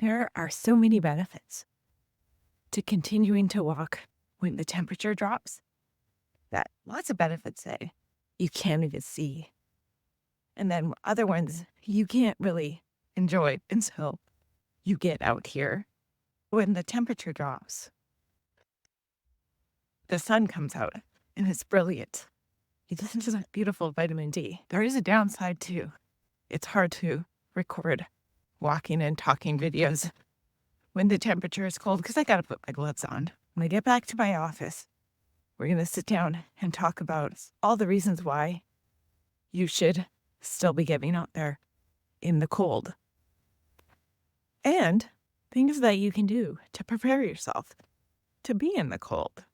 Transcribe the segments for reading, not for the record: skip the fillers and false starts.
There are so many benefits to continuing to walk when the temperature drops that lots of benefits that you can't even see. And then other ones you can't really enjoy until you get out here. When the temperature drops, the sun comes out and it's brilliant. It's just beautiful vitamin D. There is a downside too. It's hard to record walking and talking videos when the temperature is cold because I got to put my gloves on. When I get back to my office, we're going to sit down and talk about all the reasons why you should still be getting out there in the cold and things that you can do to prepare yourself to be in the cold.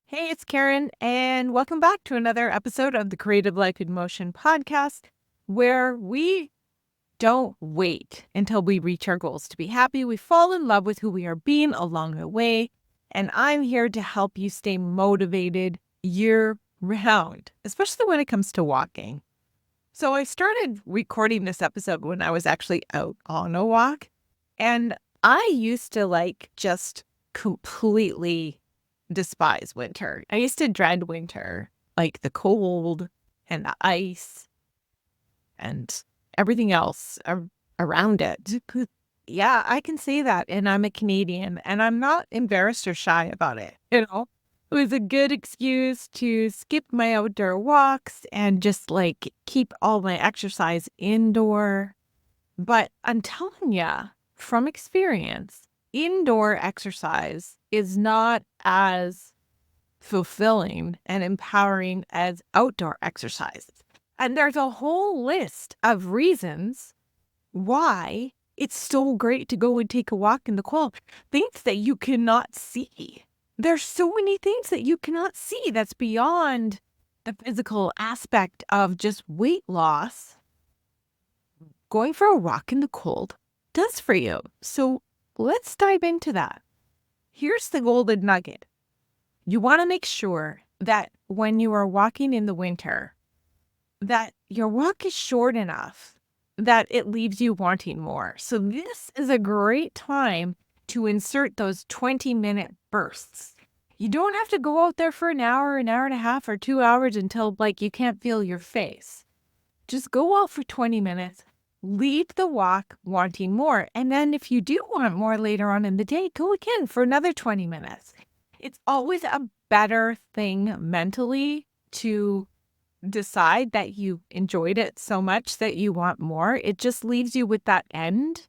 Hey, it's Karen, and welcome back to another episode of the Creative Life in Motion podcast, where we don't wait until we reach our goals to be happy. We fall in love with who we are being along the way, and I'm here to help you stay motivated year-round, especially when it comes to walking. So I started recording this episode when I was actually out on a walk, and I used to just completely despise winter. I used to dread winter, like the cold and the ice and everything else around it. Yeah, I can say that. And I'm a Canadian and I'm not embarrassed or shy about it. It was a good excuse to skip my outdoor walks and just keep all my exercise indoor. But I'm telling you from experience, indoor exercise is not as fulfilling and empowering as outdoor exercise. And there's a whole list of reasons why it's so great to go and take a walk in the cold. Things that you cannot see. There's so many things that you cannot see that's beyond the physical aspect of just weight loss. Going for a walk in the cold does for you. So let's dive into that. Here's the golden nugget. You want to make sure that when you are walking in the winter, that your walk is short enough that it leaves you wanting more. So this is a great time to insert those 20-minute bursts. You don't have to go out there for an hour and a half, or 2 hours until you can't feel your face. Just go out for 20 minutes. Leave the walk wanting more. And then if you do want more later on in the day, go again for another 20 minutes. It's always a better thing mentally to decide that you enjoyed it so much that you want more. It just leaves you with that end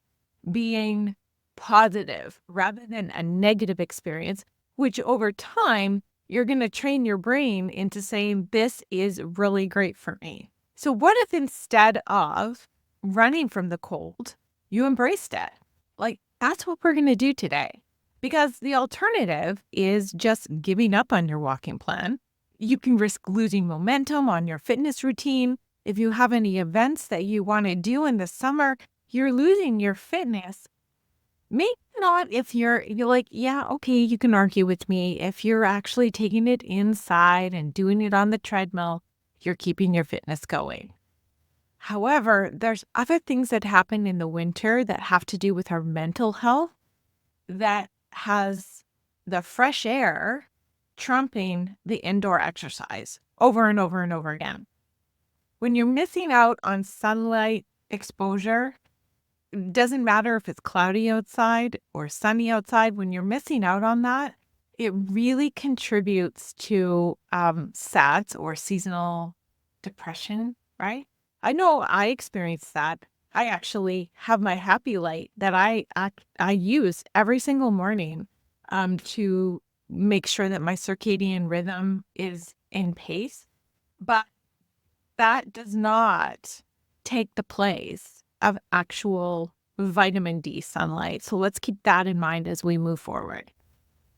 being positive rather than a negative experience, which over time, you're going to train your brain into saying, this is really great for me. So what if instead of running from the cold, you embraced it? That's what we're going to do today. Because the alternative is just giving up on your walking plan. You can risk losing momentum on your fitness routine. If you have any events that you want to do in the summer, you're losing your fitness. Maybe not if you're like, yeah, okay, you can argue with me. If you're actually taking it inside and doing it on the treadmill, you're keeping your fitness going. However, there's other things that happen in the winter that have to do with our mental health that has the fresh air trumping the indoor exercise over and over and over again. When you're missing out on sunlight exposure, it doesn't matter if it's cloudy outside or sunny outside, when you're missing out on that, it really contributes to SADS or seasonal depression, right? I know I experienced that. I actually have my happy light that I use every single morning to make sure that my circadian rhythm is in pace. But that does not take the place of actual vitamin D sunlight. So let's keep that in mind as we move forward.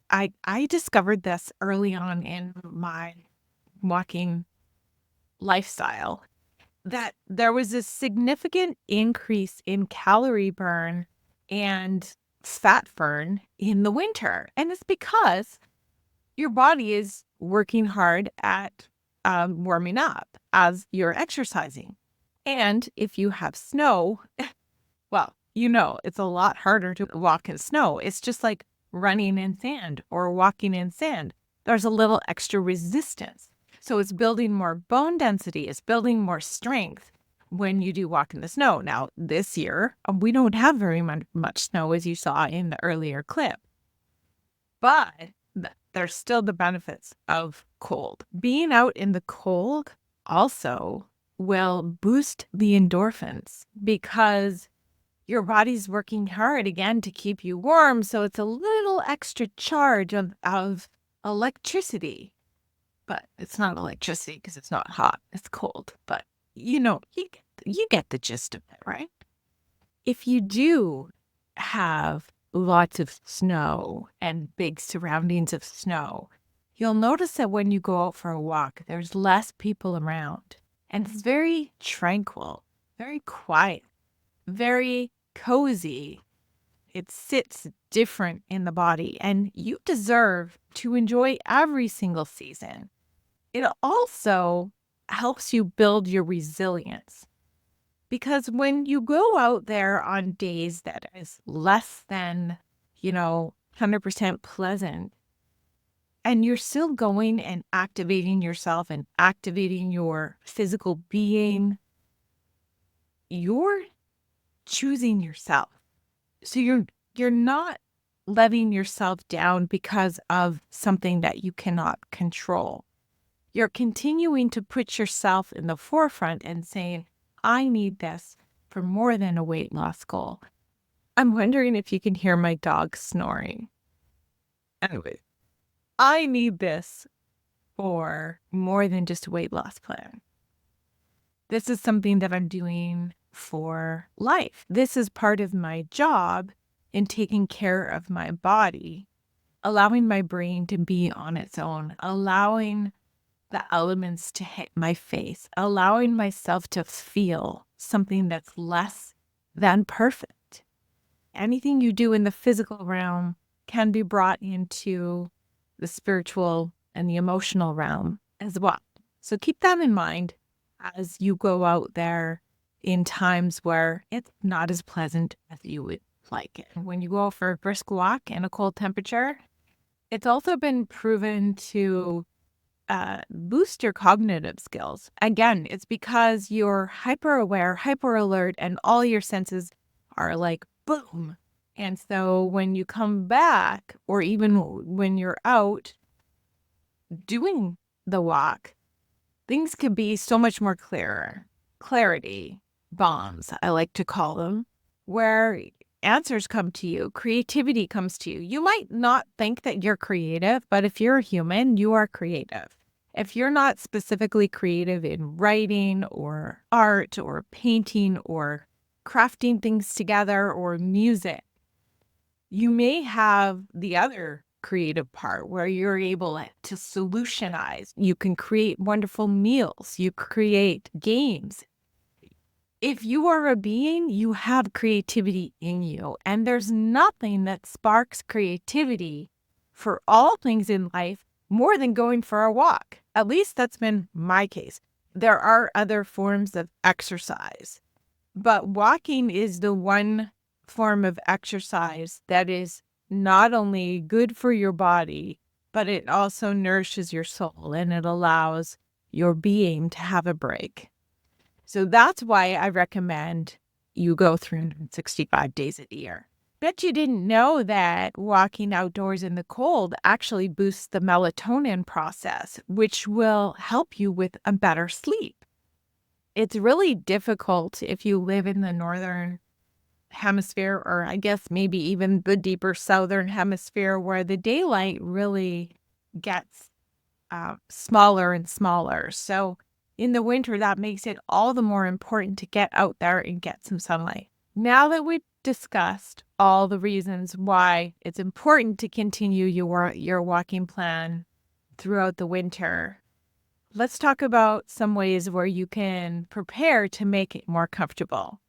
I discovered this early on in my walking lifestyle, that there was a significant increase in calorie burn and fat burn in the winter. And it's because your body is working hard at warming up as you're exercising. And if you have snow, well, it's a lot harder to walk in snow. It's just like running in sand or walking in sand. There's a little extra resistance. So it's building more bone density. It's building more strength when you do walk in the snow. Now, this year, we don't have very much snow, as you saw in the earlier clip. But there's still the benefits of cold. Being out in the cold also will boost the endorphins because your body's working hard again to keep you warm. So it's a little extra charge of electricity. But it's not electricity because it's not hot. It's cold. But, you get the gist of it, right? If you do have lots of snow and big surroundings of snow, you'll notice that when you go out for a walk, there's less people around. And it's very tranquil, very quiet, very cozy. It sits different in the body, and you deserve to enjoy every single season. It also helps you build your resilience. Because when you go out there on days that is less than, 100% pleasant, and you're still going and activating yourself and activating your physical being, you're choosing yourself. So you're not letting yourself down because of something that you cannot control. You're continuing to put yourself in the forefront and saying, I need this for more than a weight loss goal. I'm wondering if you can hear my dog snoring. Anyway, I need this for more than just a weight loss plan. This is something that I'm doing for life. This is part of my job in taking care of my body, allowing my brain to be on its own, allowing the elements to hit my face, allowing myself to feel something that's less than perfect. Anything you do in the physical realm can be brought into the spiritual and the emotional realm as well. So keep that in mind as you go out there in times where it's not as pleasant as you would like it. When you go for a brisk walk in a cold temperature, it's also been proven to boost your cognitive skills. Again, it's because you're hyper aware, hyper alert, and all your senses are like boom. And so when you come back, or even when you're out doing the walk, things can be so much more clearer. Clarity bombs, I like to call them, where answers come to you, creativity comes to you. You might not think that you're creative, but if you're a human, you are creative. If you're not specifically creative in writing or art or painting or crafting things together or music, you may have the other creative part where you're able to solutionize. You can create wonderful meals. You create games. If you are a being, you have creativity in you. And there's nothing that sparks creativity for all things in life more than going for a walk. At least that's been my case. There are other forms of exercise, but walking is the one form of exercise that is not only good for your body, but it also nourishes your soul and it allows your being to have a break. So that's why I recommend you go 365 days a year. Bet you didn't know that walking outdoors in the cold actually boosts the melatonin process, which will help you with a better sleep. It's really difficult if you live in the northern hemisphere, or I guess maybe even the deeper southern hemisphere, where the daylight really gets smaller and smaller. So in the winter, that makes it all the more important to get out there and get some sunlight. Now that we've discussed all the reasons why it's important to continue your walking plan throughout the winter, let's talk about some ways where you can prepare to make it more comfortable.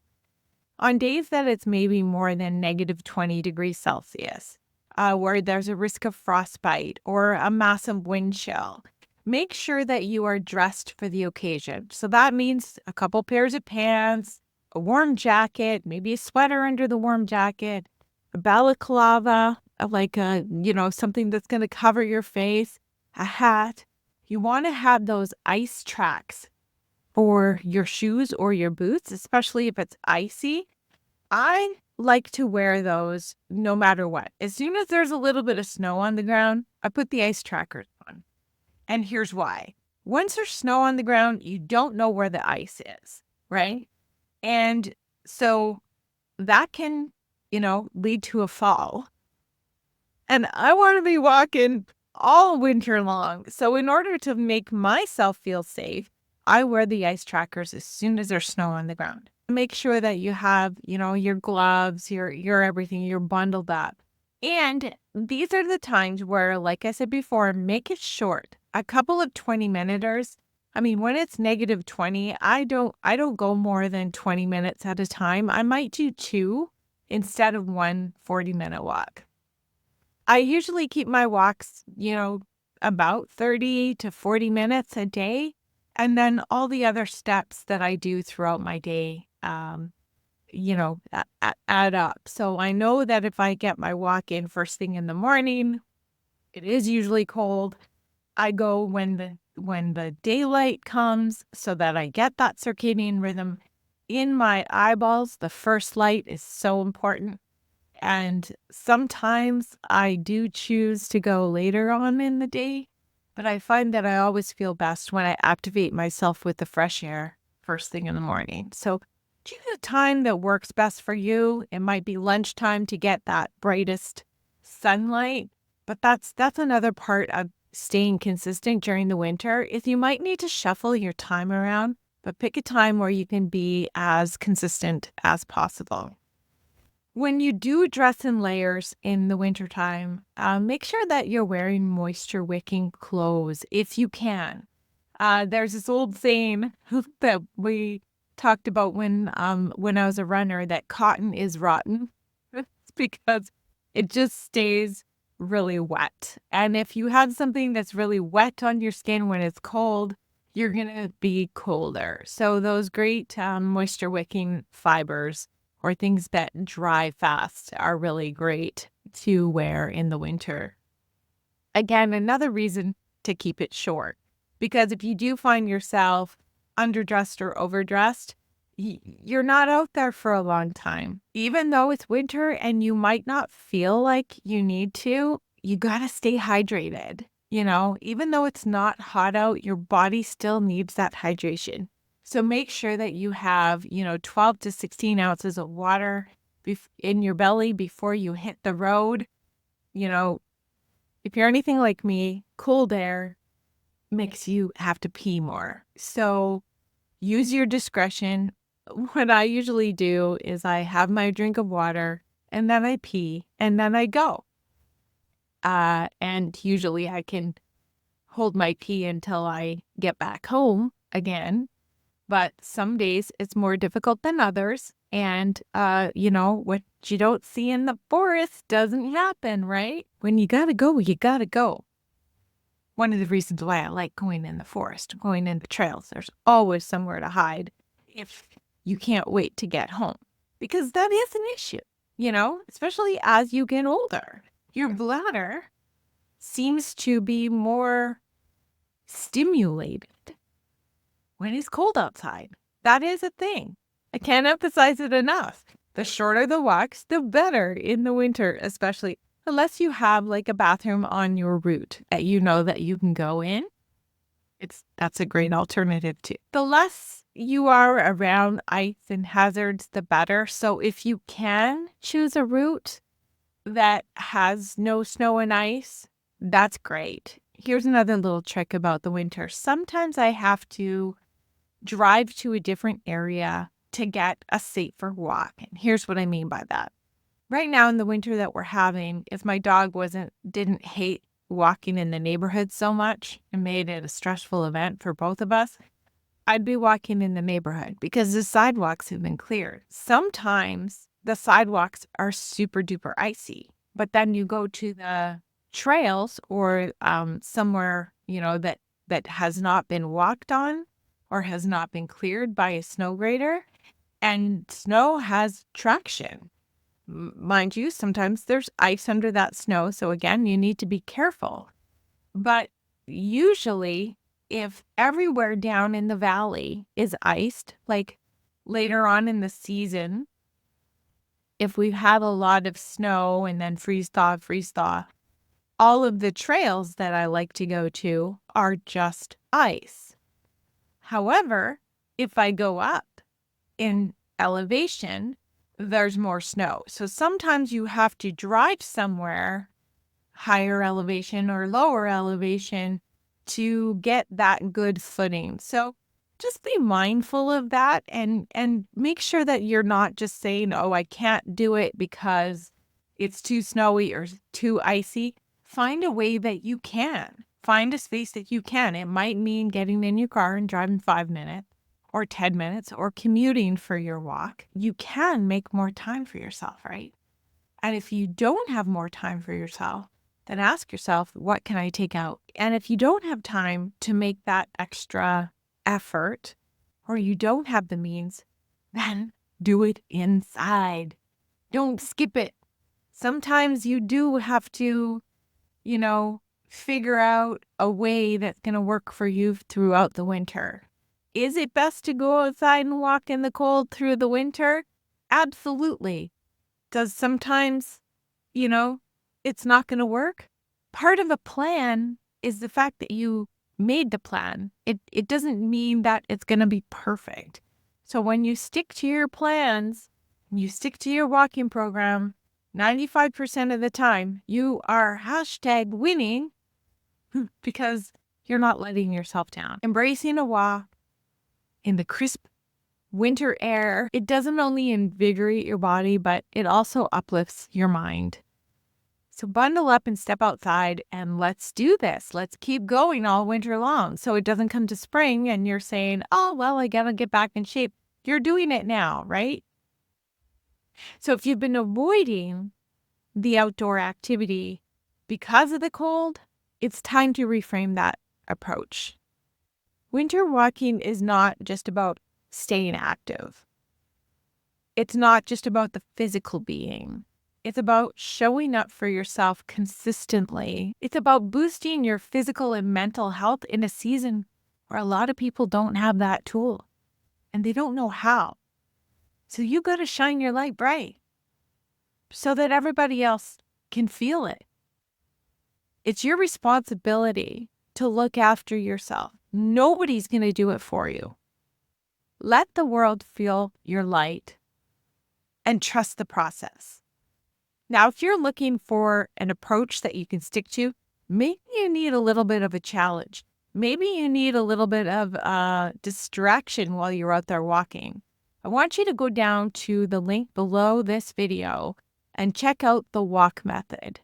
On days that it's maybe more than negative 20 degrees Celsius, where there's a risk of frostbite or a massive wind chill, make sure that you are dressed for the occasion. So that means a couple pairs of pants, a warm jacket, maybe a sweater under the warm jacket, a balaclava, something that's going to cover your face, a hat. You want to have those ice tracks for your shoes or your boots, especially if it's icy. I like to wear those no matter what. As soon as there's a little bit of snow on the ground, I put the ice trackers on. And here's why. Once there's snow on the ground, you don't know where the ice is, right? And so that can, lead to a fall. And I want to be walking all winter long. So in order to make myself feel safe, I wear the ice trackers as soon as there's snow on the ground. Make sure that you have, your gloves, your everything, you're bundled up. And these are the times where, like I said before, make it short. A couple of 20-minuters. I mean, when it's -20, I don't go more than 20 minutes at a time. I might do 2 instead of one 40-minute walk. I usually keep my walks, about 30 to 40 minutes a day. And then all the other steps that I do throughout my day, add up. So I know that if I get my walk in first thing in the morning, it is usually cold. I go when the daylight comes so that I get that circadian rhythm in my eyeballs. The first light is so important. And sometimes I do choose to go later on in the day, but I find that I always feel best when I activate myself with the fresh air first thing in the morning. So choose a time that works best for you. It might be lunchtime to get that brightest sunlight, but that's another part of staying consistent during the winter is you might need to shuffle your time around, but pick a time where you can be as consistent as possible. When you do dress in layers in the wintertime, make sure that you're wearing moisture-wicking clothes if you can. There's this old saying that we talked about when I was a runner that cotton is rotten. It's because it just stays really wet. And if you have something that's really wet on your skin when it's cold, you're going to be colder. So those great moisture-wicking fibers or things that dry fast are really great to wear in the winter. Again, another reason to keep it short, because if you do find yourself underdressed or overdressed, you're not out there for a long time. Even though it's winter and you might not feel like you need to, you got to stay hydrated. Even though it's not hot out, your body still needs that hydration. So make sure that you have, 12 to 16 ounces of water in your belly before you hit the road. If you're anything like me, cold air makes you have to pee more. So use your discretion. What I usually do is I have my drink of water and then I pee and then I go. And usually I can hold my pee until I get back home again. But some days it's more difficult than others. And, what you don't see in the forest doesn't happen, right? When you gotta go, you gotta go. One of the reasons why I like going in the forest, going in the trails, there's always somewhere to hide if you can't wait to get home. Because that is an issue, especially as you get older. Your bladder seems to be more stimulated when it's cold outside. That is a thing. I can't emphasize it enough. The shorter the walks, the better in the winter, especially unless you have like a bathroom on your route that you know that you can go in. That's a great alternative too. The less you are around ice and hazards, the better. So if you can choose a route that has no snow and ice, that's great. Here's another little trick about the winter. Sometimes I have to drive to a different area to get a safer walk. And here's what I mean by that. Right now in the winter that we're having, if my dog didn't hate walking in the neighborhood so much and made it a stressful event for both of us, I'd be walking in the neighborhood because the sidewalks have been cleared. Sometimes the sidewalks are super duper icy, but then you go to the trails or somewhere, that has not been walked on or has not been cleared by a snow grader, And snow has traction. Mind you, sometimes there's ice under that snow. So again, you need to be careful. But usually, if everywhere down in the valley is iced, like later on in the season, if we've had a lot of snow and then freeze thaw, all of the trails that I like to go to are just ice. However, if I go up in elevation, there's more snow. So sometimes you have to drive somewhere higher elevation or lower elevation to get that good footing. So just be mindful of that and make sure that you're not just saying, "Oh, I can't do it because it's too snowy or too icy." Find a way that you can. Find a space that you can. It might mean getting in your car and driving 5 minutes or 10 minutes or commuting for your walk. You can make more time for yourself, right? And if you don't have more time for yourself, then ask yourself, what can I take out? And if you don't have time to make that extra effort or you don't have the means, then do it inside. Don't skip it. Sometimes you do have to, figure out a way that's going to work for you throughout the winter. Is it best to go outside and walk in the cold through the winter? Absolutely. Does sometimes, it's not going to work? Part of a plan is the fact that you made the plan. It doesn't mean that it's going to be perfect. So when you stick to your plans, you stick to your walking program, 95% of the time, you are #winning because you're not letting yourself down. Embracing a walk in the crisp winter air, it doesn't only invigorate your body, but it also uplifts your mind. So bundle up and step outside and let's do this. Let's keep going all winter long. So it doesn't come to spring and you're saying, "Oh, well, I got to get back in shape." You're doing it now, right? So if you've been avoiding the outdoor activity because of the cold, it's time to reframe that approach. Winter walking is not just about staying active. It's not just about the physical being. It's about showing up for yourself consistently. It's about boosting your physical and mental health in a season where a lot of people don't have that tool and they don't know how. So you got to shine your light bright so that everybody else can feel it. It's your responsibility to look after yourself. Nobody's going to do it for you. Let the world feel your light and trust the process. Now, if you're looking for an approach that you can stick to, maybe you need a little bit of a challenge. Maybe you need a little bit of distraction while you're out there walking. I want you to go down to the link below this video and check out the walk method.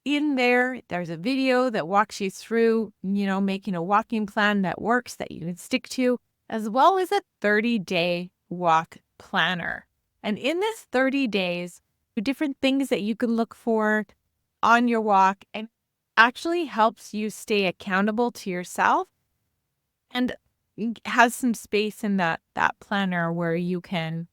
In there, there's a video that walks you through, making a walking plan that works, that you can stick to, as well as a 30-day walk planner. And in this 30 days, different things that you can look for on your walk and actually helps you stay accountable to yourself and has some space in that planner where you can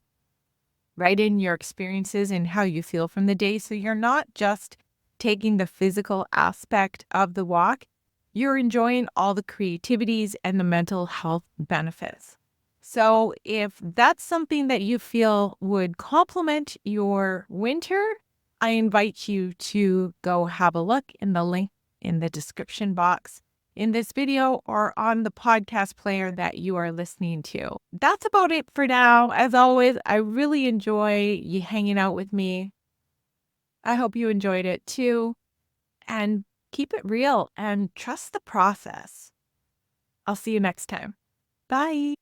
write in your experiences and how you feel from the day. So you're not just taking the physical aspect of the walk, you're enjoying all the creativities and the mental health benefits. So if that's something that you feel would complement your winter, I invite you to go have a look in the link in the description box in this video or on the podcast player that you are listening to. That's about it for now. As always, I really enjoy you hanging out with me. I hope you enjoyed it too. And keep it real and trust the process. I'll see you next time. Bye.